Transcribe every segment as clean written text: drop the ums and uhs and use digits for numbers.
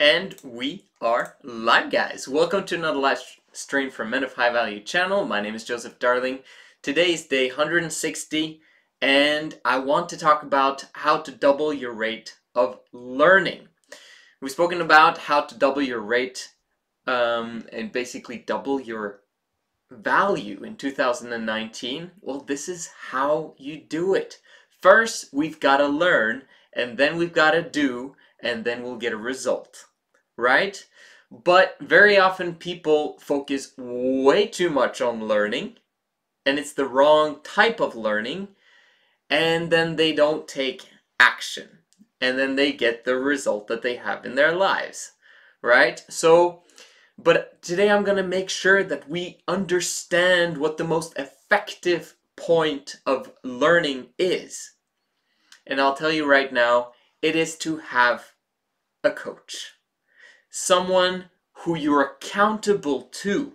And we are live, guys. Welcome to another live stream from Men of High Value channel. My name is Joseph Darling. Today is day 160, and I want to talk about how to double your rate of learning. We've spoken about how to double your rate and basically double your value in 2019. Well, this is how you do it. First, we've got to learn, and then we've got to do, and then we'll get a result, right? But very often people focus way too much on learning, and it's the wrong type of learning, and then they don't take action, and then they get the result that they have in their lives, right? But today I'm going to make sure that we understand what the most effective point of learning is. And I'll tell you right now, it is to have a coach. Someone who you're accountable to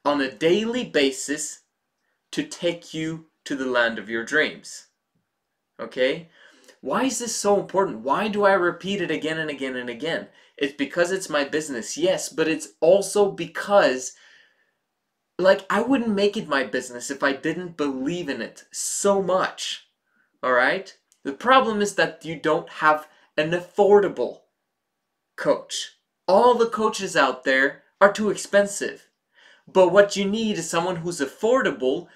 on a daily basis to take you to the land of your dreams. Okay? Why is this so important? Why do I repeat it again and again and again? It's because it's my business, yes, but it's also because, I wouldn't make it my business if I didn't believe in it so much. Alright? The problem is that you don't have an affordable coach. All the coaches out there are too expensive. But what you need is someone who's affordable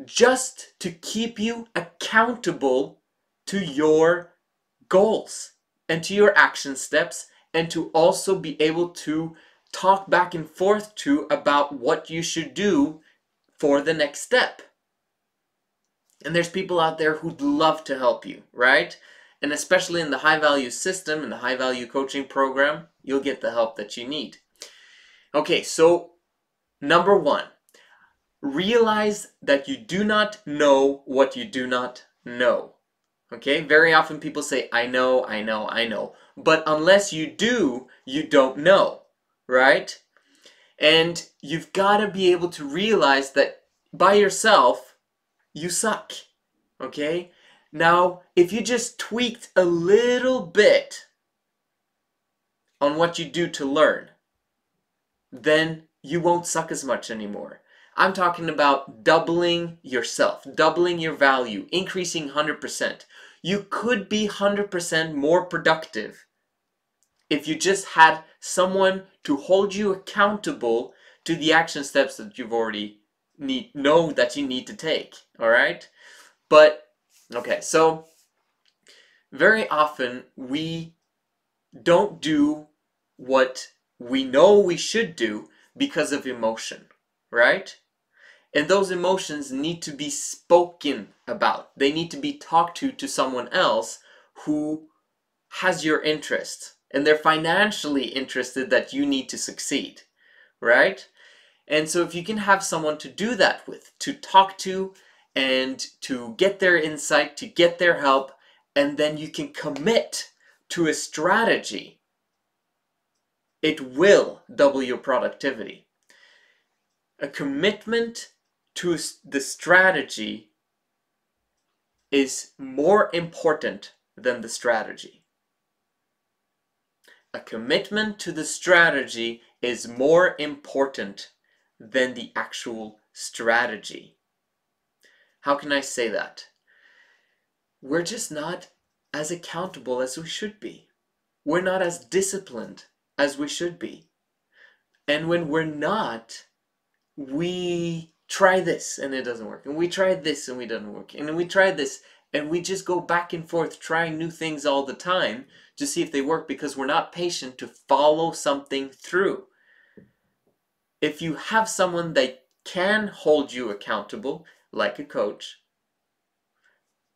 just to keep you accountable to your goals and to your action steps, and to also be able to talk back and forth to about what you should do for the next step. And there's people out there who'd love to help you, right? And especially in the high value system, in the high value coaching program, you'll get the help that you need. Okay, so number one, realize that you do not know what you do not know. Okay, very often people say, I know. But unless you do, you don't know, right? And you've got to be able to realize that by yourself, you suck, okay? Now, if you just tweaked a little bit on what you do to learn, then you won't suck as much anymore. I'm talking about doubling yourself, doubling your value, increasing 100%. You could be 100% more productive if you just had someone to hold you accountable to the action steps that you've already know that you need to take, all right? But, okay, so very often we don't do what we know we should do because of emotion, right? And those emotions need to be spoken about. They need to be talked to someone else who has your interest. And they're financially interested that you need to succeed, right? And so if you can have someone to do that with, to talk to, and to get their insight, to get their help, and then you can commit to a strategy, it will double your productivity. A commitment to the strategy is more important than the strategy. A commitment to the strategy is more important than the actual strategy. How can I say that? We're just not as accountable as we should be. We're not as disciplined as we should be. And when we're not, we try this and it doesn't work. And we try this and it doesn't work. And then we try this and we just go back and forth trying new things all the time to see if they work because we're not patient to follow something through. If you have someone that can hold you accountable, like a coach,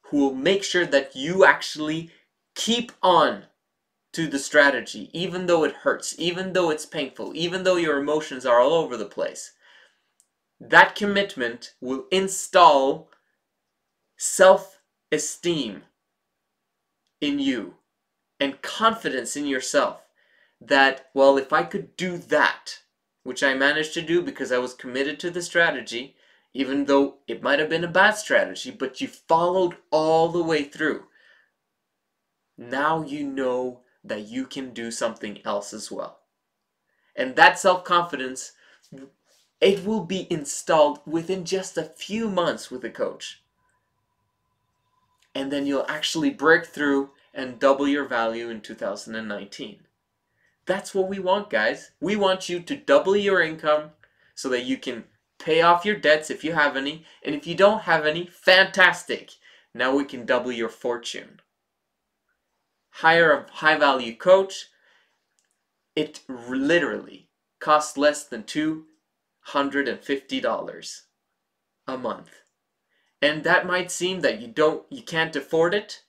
who will make sure that you actually keep on to the strategy, even though it hurts, even though it's painful, even though your emotions are all over the place, that commitment will install self-esteem in you and confidence in yourself that, well, if I could do that, which I managed to do because I was committed to the strategy, even though it might have been a bad strategy, but you followed all the way through. Now you know that you can do something else as well. And that self-confidence, it will be installed within just a few months with a coach. And then you'll actually break through and double your value in 2019. That's what we want, guys. We want you to double your income so that you can pay off your debts if you have any. And if you don't have any, fantastic. Now we can double your fortune. Hire a high-value coach. It literally costs less than $250 a month. And that might seem that you can't afford it,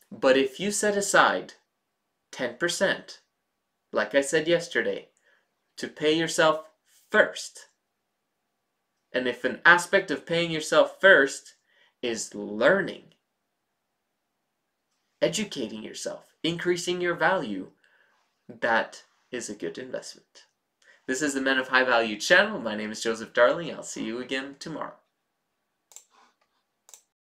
but if you set aside 10%, like I said yesterday, to pay yourself first, and if an aspect of paying yourself first is learning, educating yourself, increasing your value, that is a good investment. This is the Men of High Value channel. My name is Joseph Darling. I'll see you again tomorrow.